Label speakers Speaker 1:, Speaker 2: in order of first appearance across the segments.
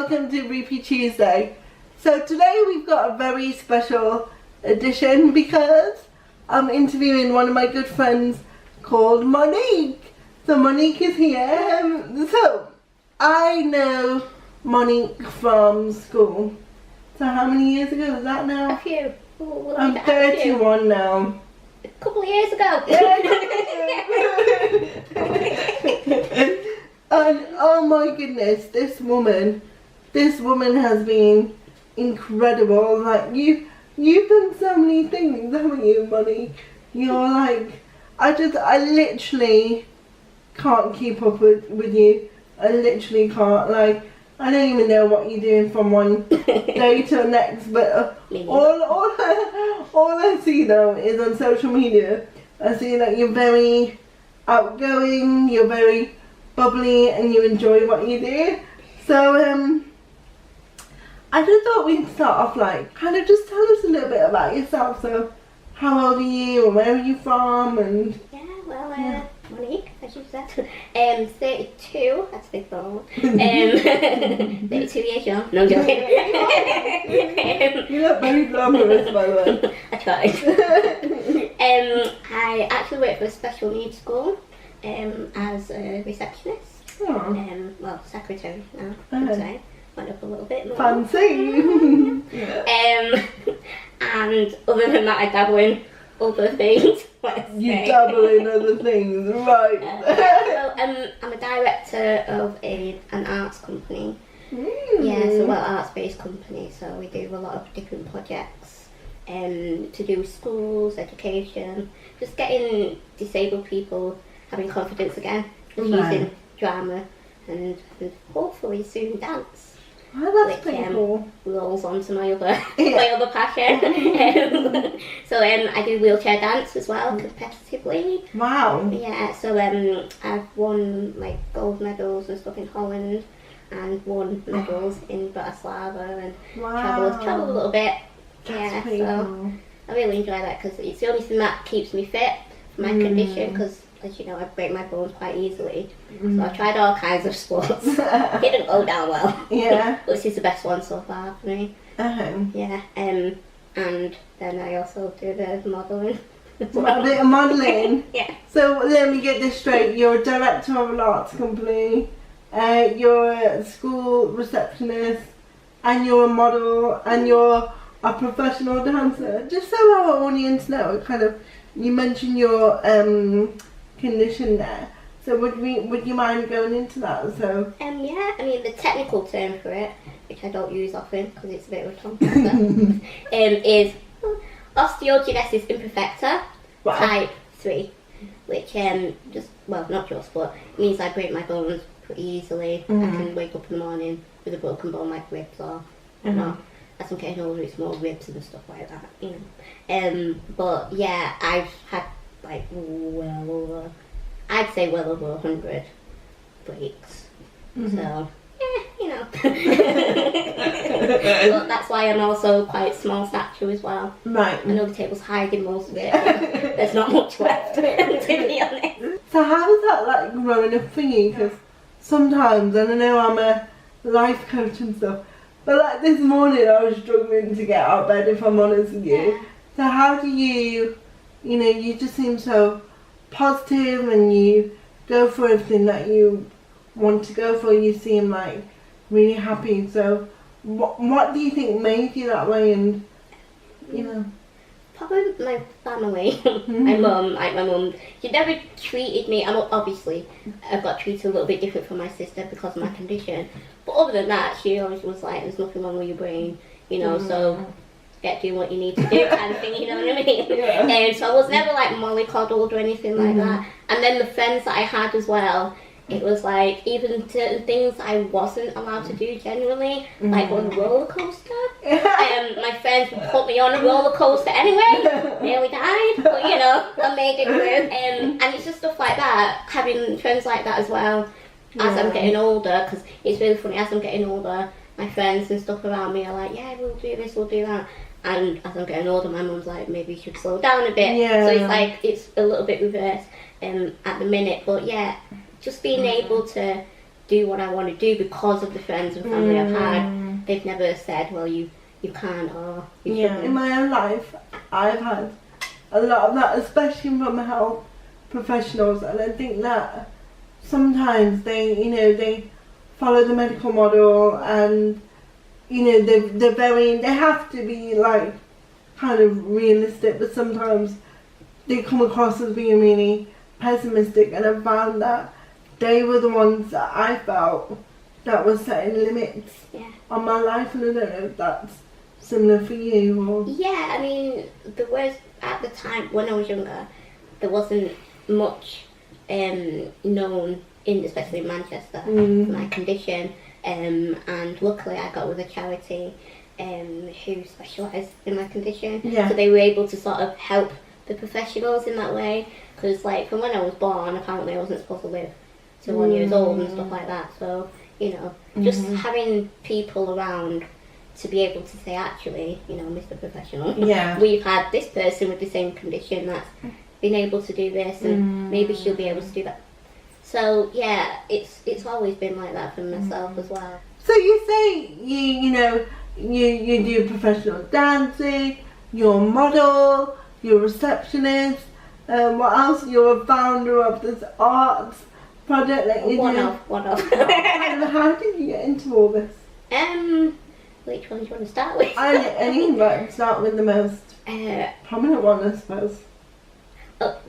Speaker 1: welcome to Rupy Tuesday. So today we've got a very special edition because I'm interviewing one of my good friends called Monique. So Monique is here. So I know Monique from school. So how many years ago was that now?
Speaker 2: A few.
Speaker 1: I'm 31 now.
Speaker 2: A couple of years ago.
Speaker 1: And oh my goodness, this woman has been incredible. Like you've done so many things, haven't you, Monique? You're like, I literally can't keep up with you. I literally can't. Like, I don't even know what you're doing from one day to the next. But all I see though is on social media. I see that you're very outgoing. You're very bubbly and you enjoy what you do. So I just thought we'd start off like kind of just tell us a little bit about yourself. So how old are you and where are you from? And
Speaker 2: Monique, as you said, 32, that's a big ball. 32 years young, no I'm joking.
Speaker 1: You look very glamorous, by the way.
Speaker 2: I tried. I actually work for a special needs school as a receptionist. Well, secretary now, I would say. Went up a little bit more.
Speaker 1: Fancy!
Speaker 2: And other than that, I dabble in other things.
Speaker 1: You dabble in other things, right?
Speaker 2: I'm a director of an arts company. Arts-based company, so we do a lot of different projects to do with schools, education, just getting disabled people having confidence again, using drama and hopefully soon dance.
Speaker 1: Oh, that's pretty cool.
Speaker 2: Rolls onto my other passion. So I do wheelchair dance as well, competitively.
Speaker 1: Wow.
Speaker 2: Yeah, so I've won like gold medals and stuff in Holland, and won medals in Bratislava, and traveled a little bit.
Speaker 1: That's
Speaker 2: cool. I really enjoy that because it's the only thing that keeps me fit for my condition, because as you know, I break my bones quite easily. So I tried all kinds of sports. Didn't go down well.
Speaker 1: Yeah.
Speaker 2: But this is the best one so far for me. Yeah. And then I also do the modelling.
Speaker 1: A bit of modelling?
Speaker 2: Yeah.
Speaker 1: So let me get this straight. You're a director of an arts company, you're a school receptionist, and you're a model, and you're a professional dancer. Just so our audience know, you mentioned your condition there. So would you mind going into that? So
Speaker 2: yeah, I mean the technical term for it, which I don't use often because it's a bit of a tongue twister, is osteogenesis imperfecta type 3, which not just, but means I break my bones pretty easily. I can wake up in the morning with a broken bone like ribs, or as I'm getting older it's more ribs and stuff like that, you know. But yeah, I've had like well over 100 breaks. So yeah, you know. But that's why I'm also quite small stature as well. Right. I know the table's hiding most of it, but there's not much left, to be honest.
Speaker 1: So how is that like growing up for you? Because sometimes, and I know I'm a life coach and stuff, but like this morning I was struggling to get out of bed, if I'm honest with you. Yeah. So how do you just seem so positive and you go for everything that you want to go for. You seem like really happy. So what do you think made you that way? And
Speaker 2: probably my family. My mum, she never treated me, obviously I've got treated a little bit different from my sister because of my condition, but other than that she always was like, there's nothing wrong with your brain, so get doing what you need to do kind of thing, you know what I mean? Yeah. And so I was never like mollycoddled or anything like that. And then the friends that I had as well, it was like even certain things I wasn't allowed to do generally, like on a roller coaster. My friends would put me on a roller coaster anyway, nearly died, but I made it through. And it's just stuff like that, having friends like that as well as I'm getting older, because it's really funny, as I'm getting older, my friends and stuff around me are like, yeah, we'll do this, we'll do that. And as I'm getting older, my mum's like, maybe you should slow down a bit. Yeah. So it's like, it's a little bit reversed at the minute. But yeah, just being able to do what I want to do because of the friends and family I've had. They've never said, well, you can't or you shouldn't.
Speaker 1: In my own life, I've had a lot of that, especially from health professionals, and I think that sometimes they follow the medical model, and they have to be like kind of realistic, but sometimes they come across as being really pessimistic, and I found that they were the ones that I felt that were setting limits on my life, and I don't know if that's similar for you or...
Speaker 2: Yeah, I mean, there was, at the time when I was younger, there wasn't much known especially in Manchester, for my condition, and luckily I got with a charity who specialised in my condition, so they were able to sort of help the professionals in that way, because like from when I was born, apparently I wasn't supposed to live to 1 year old and stuff like that, so just having people around to be able to say, actually, Mr. Professional, we've had this person with the same condition that's been able to do this, and maybe she'll be able to do that. So yeah, it's always been like that for myself as well.
Speaker 1: So you say you do professional dancing, you're a model, you're a receptionist, what else? You're a founder of this arts project that you do.
Speaker 2: One of.
Speaker 1: How did you get into all this?
Speaker 2: Which one do you want to start with?
Speaker 1: Any, but start with the most prominent one, I suppose.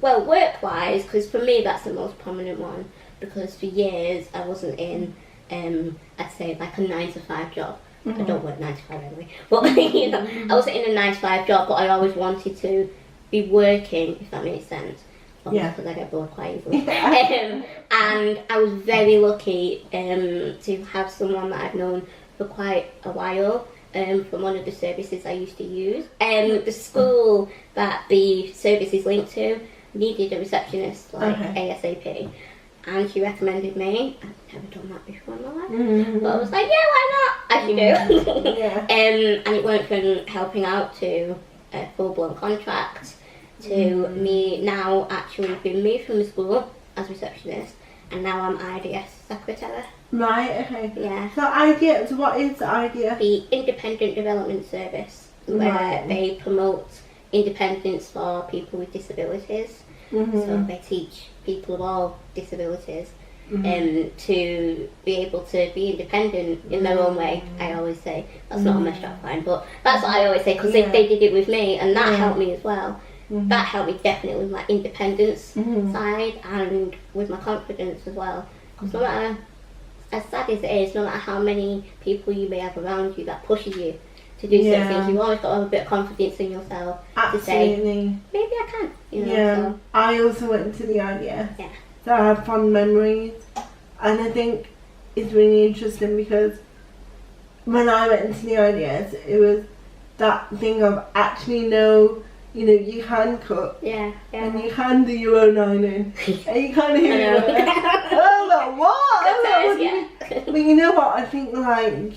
Speaker 2: Well, work-wise, because for me that's the most prominent one, because for years I wasn't in, I'd say like a 9-to-5 job. I don't work 9 to 5 anyway, but I wasn't in a 9-to-5 job, but I always wanted to be working, if that makes sense. Because I get bored quite easily. And I was very lucky to have someone that I've known for quite a while, from one of the services I used to use. The school that the service is linked to needed a receptionist, ASAP, and she recommended me. I've never done that before in my life, but I was like, yeah, why not? As you do. And it went from helping out to a full-blown contract to me now actually being moved from the school as receptionist, and now I'm IDS secretary.
Speaker 1: Right, okay.
Speaker 2: Yeah.
Speaker 1: So what is the IDS?
Speaker 2: The Independent Development Service, where they promote independence for people with disabilities. So they teach people of all disabilities to be able to be independent in their own way. I always say, that's not on my strap line, but that's what I always say, because they did it with me, and that helped me as well. That helped me definitely with my independence side, and with my confidence as well. Because no matter, as sad as it is, no matter how many people you may have around you that pushes you to do certain things, you've always got to have a bit of confidence in yourself to say, maybe I can. So.
Speaker 1: I also went to the IDS, so I have fond memories, and I think it's really interesting because when I went to the IDS, it was that thing of actually you can cook, and you can do your own ironing, and you can hear your work. I was like, what? But you know what, I think like,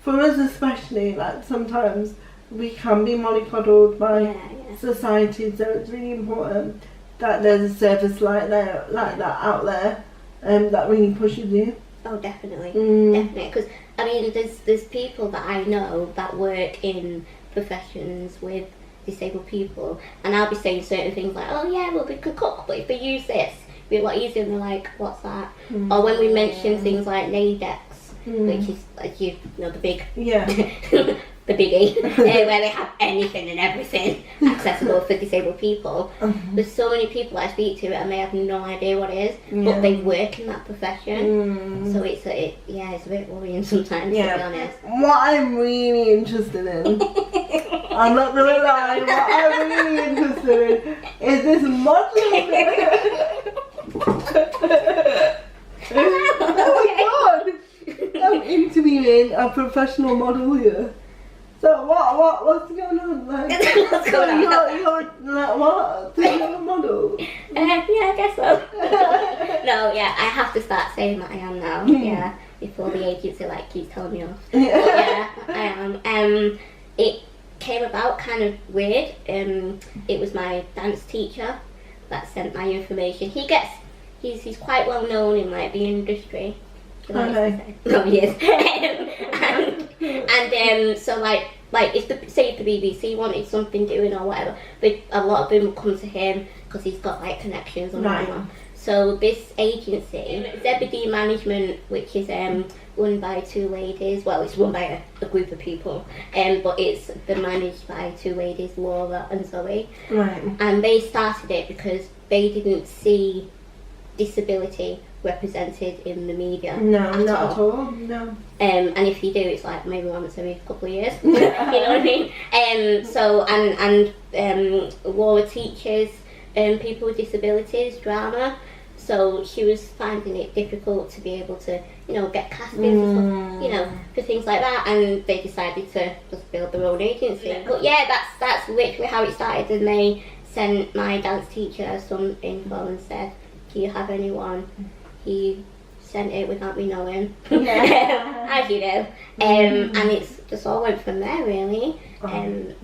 Speaker 1: for us especially, like sometimes we can be mollycoddled by society, so it's really important that there's a service like that out there, that really pushes you.
Speaker 2: Oh, definitely, definitely, because I mean there's people that I know that work in professions with disabled people, and I'll be saying certain things like, oh yeah, well we could cook, but if they use this, it'd be a lot easier, and they're like, what's that? Or when we mention things like NAIDEX, which is like the big the biggie, where they have anything and everything accessible for disabled people. There's so many people I speak to and they have no idea what it is, but they work in that profession. So it's a bit worrying sometimes, to be honest.
Speaker 1: What I'm really interested in, I'm not gonna lie, what I'm really interested in is this modelling. Oh my god! I'm interviewing a professional model here. So what's going on? Like,
Speaker 2: what's going on?
Speaker 1: You're like what? You're a model?
Speaker 2: Yeah, I guess so. No, I have to start saying that I am now. Yeah, before the agency keeps telling me off. Yeah, I am. It came about kind of weird. It was my dance teacher that sent my information. He's quite well known in the industry. She likes to say. No, yes. and so like if the BBC wanted something doing or whatever, but a lot of them would come to him because he's got like connections and whatnot. So this agency, Zebedee Management, which is run by two ladies. Well, it's run by a group of people, but they're managed by two ladies, Laura and Zoe.
Speaker 1: Right.
Speaker 2: And they started it because they didn't see disability represented in the media.
Speaker 1: No, not at all. No.
Speaker 2: And if you do, it's like maybe once every couple of years. You know what I mean? So Laura teaches people with disabilities drama. So she was finding it difficult to be able to, get castings and stuff, for things like that. And they decided to just build their own agency. Yeah. But yeah, that's literally how it started. And they sent my dance teacher some info and said, "Do you have anyone?" He sent it without me knowing, as you know. And it's just all went from there, really.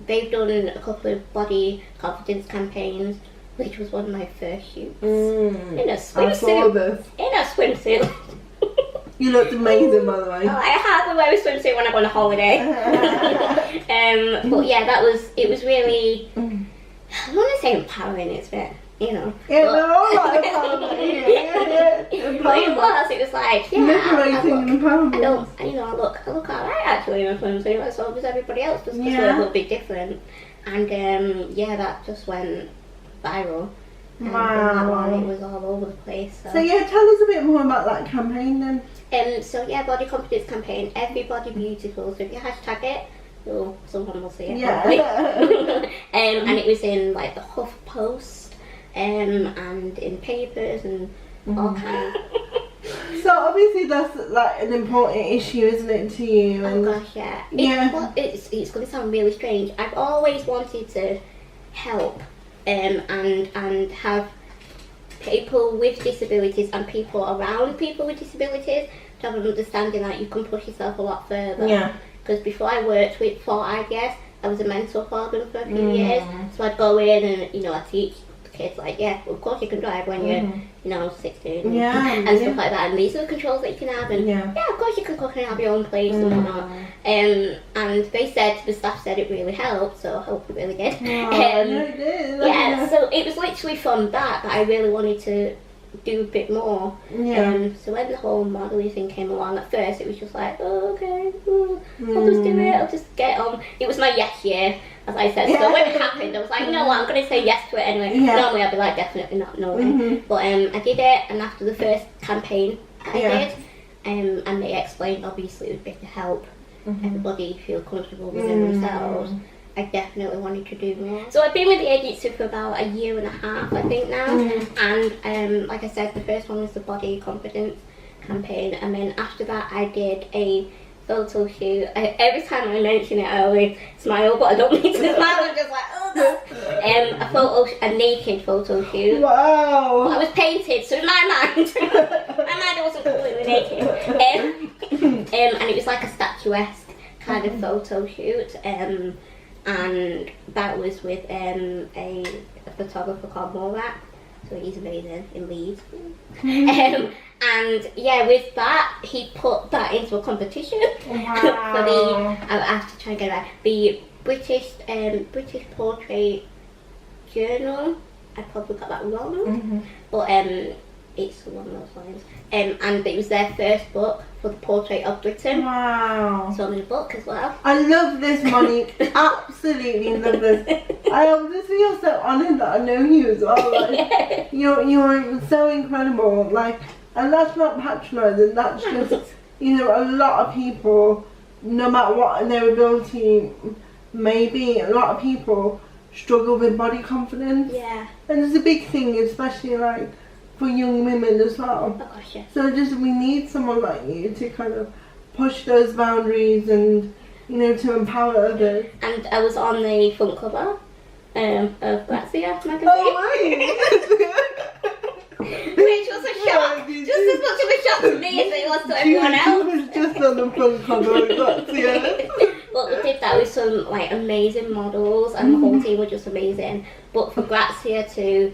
Speaker 2: They've done a couple of body confidence campaigns, which was one of my first shoots. In a swimsuit.
Speaker 1: I saw this.
Speaker 2: In a swimsuit.
Speaker 1: You looked amazing, by the way.
Speaker 2: Oh, I hardly wear a swimsuit when I go on a holiday. But yeah, it was really, I don't want to say empowering, it's a bit,
Speaker 1: Yeah, they're all like empowering.
Speaker 2: But it was like,
Speaker 1: liberating and empowering.
Speaker 2: I look alright actually in a swimsuit, so does everybody else, just because we're a little bit different. And that just went viral.
Speaker 1: Wow.
Speaker 2: It was all over the place.
Speaker 1: So yeah, tell us a bit more about that campaign then.
Speaker 2: Body confidence campaign, Everybody Beautiful. So if you hashtag it, someone will see it.
Speaker 1: Yeah.
Speaker 2: And it was in like the Huff Post, and in papers and all kinds.
Speaker 1: So obviously that's like an important issue, isn't it, to you?
Speaker 2: Oh gosh, yeah. It's going to sound really strange. I've always wanted to help and have people with disabilities and people around people with disabilities to have an understanding that you can push yourself a lot further.
Speaker 1: Yeah.
Speaker 2: Because before I worked for IBS, I was a mentor for them for a few years. So I'd go in and, I teach kids like, of course you can drive when you're 16 and stuff like that. And these are the controls that you can have. And of course you can cook and have your own place and whatnot. And they said, the staff said it really helped, so I hope it really did.
Speaker 1: It did.
Speaker 2: So it was literally from that I really wanted to do a bit more. So when the whole modelling thing came along, at first it was just like, I'll just do it, I'll just get on. It was my yes year, as I said. So when it happened, I was like, you know what, I'm going to say yes to it anyway. Normally I'd be like, definitely not, no way. But I did it, and after the first campaign I did, and they explained obviously it would be to help everybody feel comfortable within themselves. I definitely wanted to do more. So I've been with the agency for about 1.5 years, I think now. And like I said, the first one was the body confidence campaign, and then after that I did a photo shoot. Every time I mention it I always smile, but I don't need to smile, I'm just like, a naked photo shoot.
Speaker 1: Wow.
Speaker 2: But I was painted, so in my mind I wasn't completely naked. And it was like a statuesque kind of photo shoot. And that was with a photographer called Morat, so he's amazing in Leeds. And with that, he put that into a competition for I have to try and get it right. The British Portrait Journal. I probably got that wrong, but it's along those lines. And it was their first book for the portrait of Britain.
Speaker 1: Wow.
Speaker 2: So I'm in a book as well.
Speaker 1: I love this, Monique. Absolutely love this. I just feel so honoured that I know you as well. Like, you're so incredible. Like, and that's not patronising. That's just a lot of people, no matter what their ability may be, a lot of people struggle with body confidence.
Speaker 2: Yeah.
Speaker 1: And it's a big thing, especially like for young women as well.
Speaker 2: Oh gosh, yeah.
Speaker 1: So we need someone like you to kind of push those boundaries and to empower others.
Speaker 2: And I was on the front cover of Grazia Magazine.
Speaker 1: Oh my!
Speaker 2: Which was a shock, just as much of a shock to me as it was to everyone else.
Speaker 1: She was just on the front cover of Grazia.
Speaker 2: But we did that with some amazing models, and the whole team were just amazing. But for Grazia to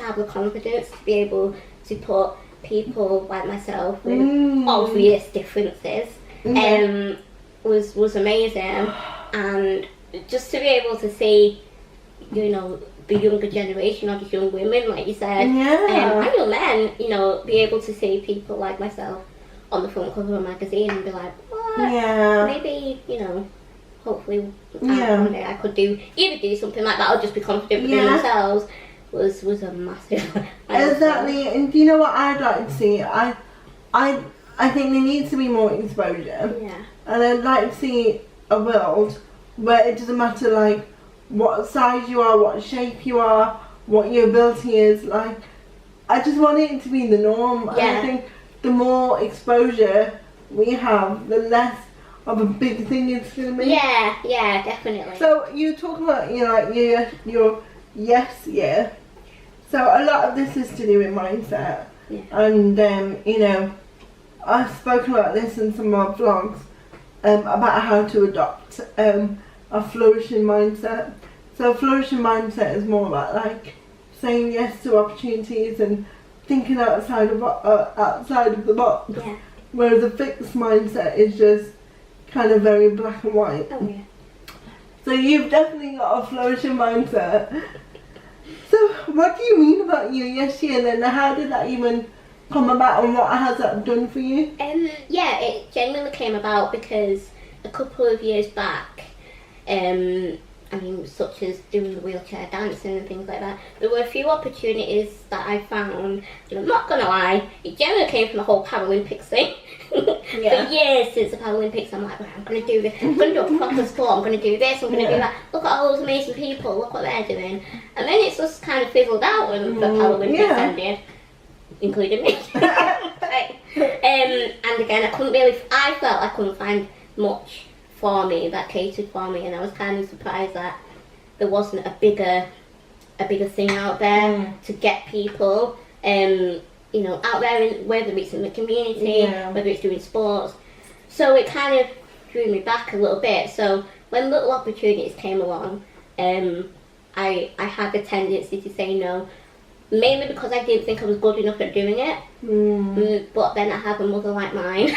Speaker 2: have the confidence to be able to put people like myself with obvious differences was amazing. And just to be able to see, you know, the younger generation of young women, like you said, and young men, you know, be able to see people like myself on the front cover of a magazine and be like, what?
Speaker 1: Yeah.
Speaker 2: Maybe, you know, hopefully one day I could either do something like that or just be confident within themselves was a massive
Speaker 1: Exactly. And do you know what I'd like to see? I think there needs to be more exposure.
Speaker 2: Yeah.
Speaker 1: And I'd like to see a world where it doesn't matter like what size you are, what shape you are, what your ability is. Like, I just want it to be the norm. And I think the more exposure we have, the less of a big thing it's going to be.
Speaker 2: Yeah, definitely.
Speaker 1: So you talk about your yes year. So a lot of this is to do with mindset.
Speaker 2: Yeah.
Speaker 1: And you know, I've spoken about this in some of my vlogs about how to adopt a flourishing mindset. So a flourishing mindset is more about like saying yes to opportunities and thinking outside of the box.
Speaker 2: Yeah.
Speaker 1: Whereas a fixed mindset is just kind of very black and white.
Speaker 2: Oh yeah.
Speaker 1: So you've definitely got a flourishing mindset. So what do you mean about your yes year then? How did that even come about and what has that done for you?
Speaker 2: Yeah, it genuinely came about because a couple of years back, I mean, such as doing the wheelchair dancing and things like that, there were a few opportunities that I found, and I'm not gonna lie, it generally came from the whole Paralympics thing. For years since the Paralympics, I'm like, right, I'm gonna do this, I'm gonna do a proper sport, I'm gonna do this, I'm gonna do that. Look at all those amazing people, look what they're doing. And then it's just kind of fizzled out when the Paralympics ended, including me. And again, I felt I couldn't find much for me that catered for me, and I was kind of surprised that there wasn't a bigger thing out there to get people you know, out there, whether it's in the community, whether it's doing sports. So it kind of drew me back a little bit. So when little opportunities came along, I had a tendency to say no, mainly because I didn't think I was good enough at doing it. But then I have a mother like mine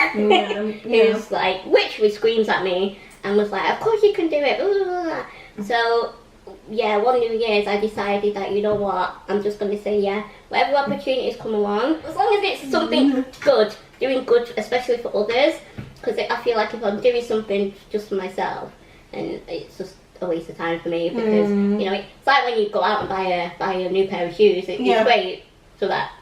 Speaker 2: who's like literally screams at me and was like, of course you can do it, blah, blah, blah. So yeah, one New Year's I decided that, you know what, I'm just going to say whatever opportunities come along, as long as it's something good, doing good, especially for others, because I feel like if I'm doing something just for myself, and it's just a waste of time for me, because you know, it's like when you go out and buy a new pair of shoes, it's great for that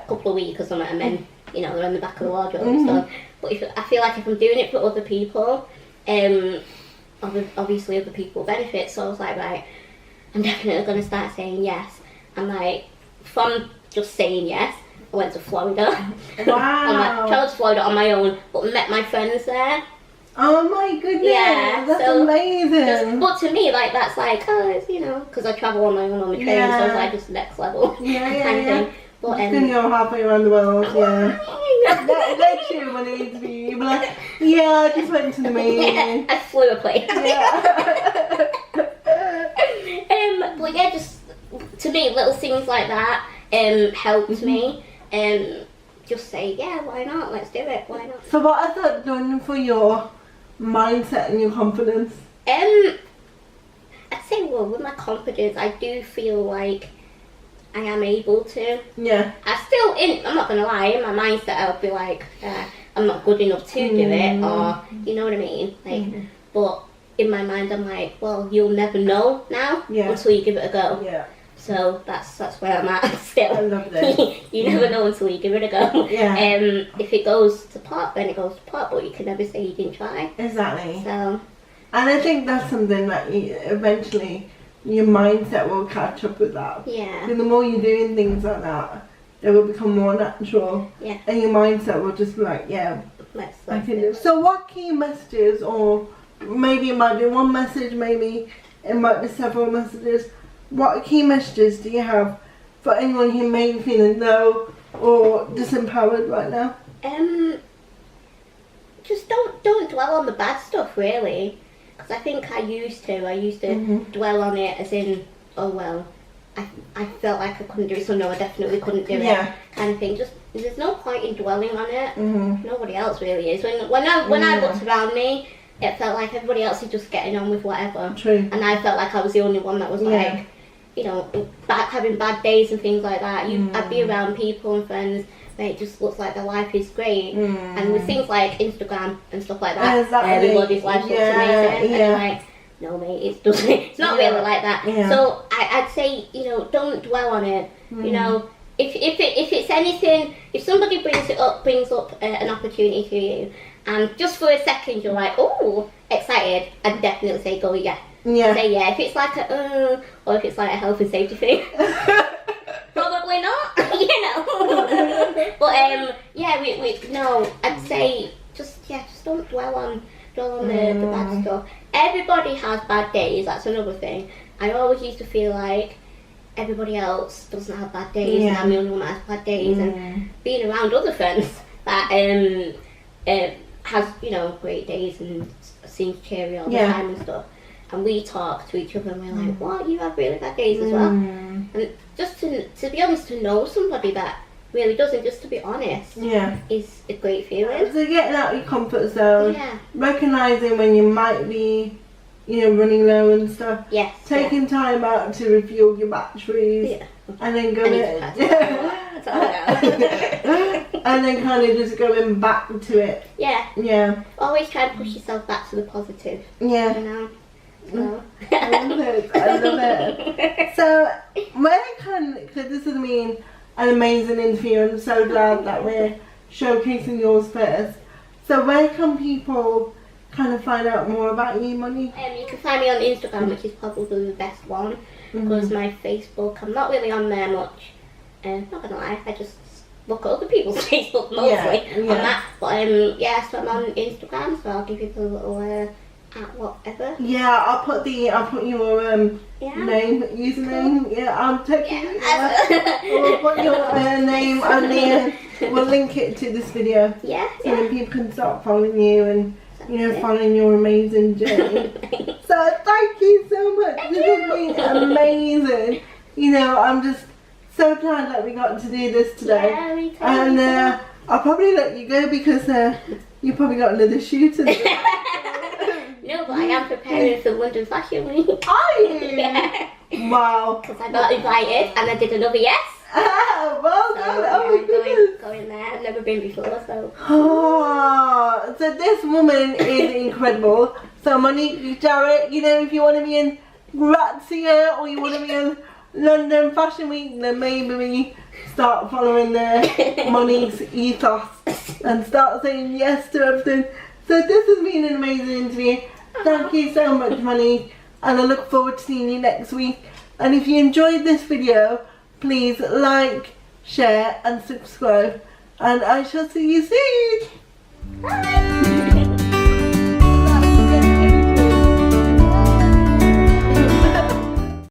Speaker 2: couple of weeks or something, and then you know, they're in the back of the wardrobe and stuff. But I feel like if I'm doing it for other people, obviously other people benefit. So I was like, right, I'm definitely going to start saying yes. And like, from just saying yes, I went to Florida.
Speaker 1: Wow.
Speaker 2: Traveled to Florida on my own, but met my friends there.
Speaker 1: Oh my goodness, that's amazing.
Speaker 2: But to me, like, that's like, oh, it's, you know, because I travel on my own on the train, so it's like just next level kind of thing. But
Speaker 1: just gonna go halfway around the world, That's you when it needs to be. You'll be like, I just went to the moon.
Speaker 2: I flew a plane. But yeah, just to me, little things like that helped me. Just say, why not? Let's do it. Why not?
Speaker 1: So what has that done for your mindset and your confidence?
Speaker 2: I'd say, well, with my confidence, I do feel like I am able to.
Speaker 1: Yeah.
Speaker 2: I'm not gonna lie, in my mindset I'll be like, I'm not good enough to do it, or, you know what I mean? Like, but in my mind I'm like, well, you'll never know now until you give it a go. Yeah. So that's where I'm at still.
Speaker 1: I love this.
Speaker 2: You never know until you give it a go.
Speaker 1: Yeah.
Speaker 2: If it goes to pot, then it goes to pot, but you can never say you didn't try.
Speaker 1: Exactly.
Speaker 2: So.
Speaker 1: And I think that's something that eventually your mindset will catch up with that.
Speaker 2: Yeah.
Speaker 1: And the more you're doing things like that, they will become more natural.
Speaker 2: Yeah.
Speaker 1: And your mindset will just be like, I can do it. So what key messages, or maybe it might be one message, maybe it might be several messages, what key messages do you have for anyone who may be feeling low or disempowered right now?
Speaker 2: Just don't dwell on the bad stuff, really. Because I think I used to dwell on it as in, oh well, I felt like I couldn't do it, so no, I definitely couldn't do it, kind of thing. Just there's no point in dwelling on it.
Speaker 1: Mm-hmm.
Speaker 2: Nobody else really is. When I looked around me, it felt like everybody else is just getting on with whatever.
Speaker 1: True.
Speaker 2: And I felt like I was the only one that was like, you know, having bad days and things like that. I'd be around people and friends where it just looks like their life is great. And with things like Instagram and stuff like that, everybody's life looks amazing. And you're like, no mate, it's not really like that. So I'd say, you know, don't dwell on it. You know, if it's anything, if somebody brings up an opportunity to you, and just for a second you're like, oh, excited, I'd definitely say go, yeah. Say yeah. If it's like or if it's like a health and safety thing, probably not, you know. But no, I'd say just don't dwell on the bad stuff. Everybody has bad days, that's another thing. I always used to feel like everybody else doesn't have bad days and I'm the only one that has bad days. And being around other friends that has, you know, great days and seems cheery all the time and stuff, and we talk to each other and we're like, what, you have really bad days as well? And just to be honest, to know somebody that really doesn't, just to be honest, is a great feeling. So
Speaker 1: getting out of your comfort zone, recognising when you might be, you know, running low and stuff. Taking time out to refuel your batteries. And then going and then kind of just going back to it.
Speaker 2: Always try to push yourself back to the positive. You know. So.
Speaker 1: I love it. So because this has been an amazing interview, I'm so glad that we're showcasing yours first. So where can people kind of find out more about you, Monique?
Speaker 2: You can find me on Instagram, which is probably the best one, because my Facebook, I'm not really on there much. Not gonna lie, I just look at other people's Facebook mostly on that. But so I'm on Instagram, so I'll give you the little at whatever.
Speaker 1: I'll put your name, username. I'll take you. We'll put your name on there. We'll link it to this video. So then people can start following you and, you know, following your amazing journey. So thank you so much. This has been amazing. You know, I'm just so glad that we got to do this today.
Speaker 2: Me too.
Speaker 1: And I'll probably let you go because you probably got another shoot.
Speaker 2: No, but I am preparing for London Fashion Week.
Speaker 1: Are you? Wow.
Speaker 2: Because I got invited and I did another yes.
Speaker 1: Well done.
Speaker 2: Going there. I've never been before, so.
Speaker 1: So this woman is incredible. So Monique Jarrett, you know, if you want to be in Grazia or you want to be in London Fashion Week, then maybe we start following Monique's ethos and start saying yes to everything. So this has been an amazing interview. Thank you so much, Monique, and I look forward to seeing you next week. And if you enjoyed this video, please like, share and subscribe, and I shall see you soon. Bye.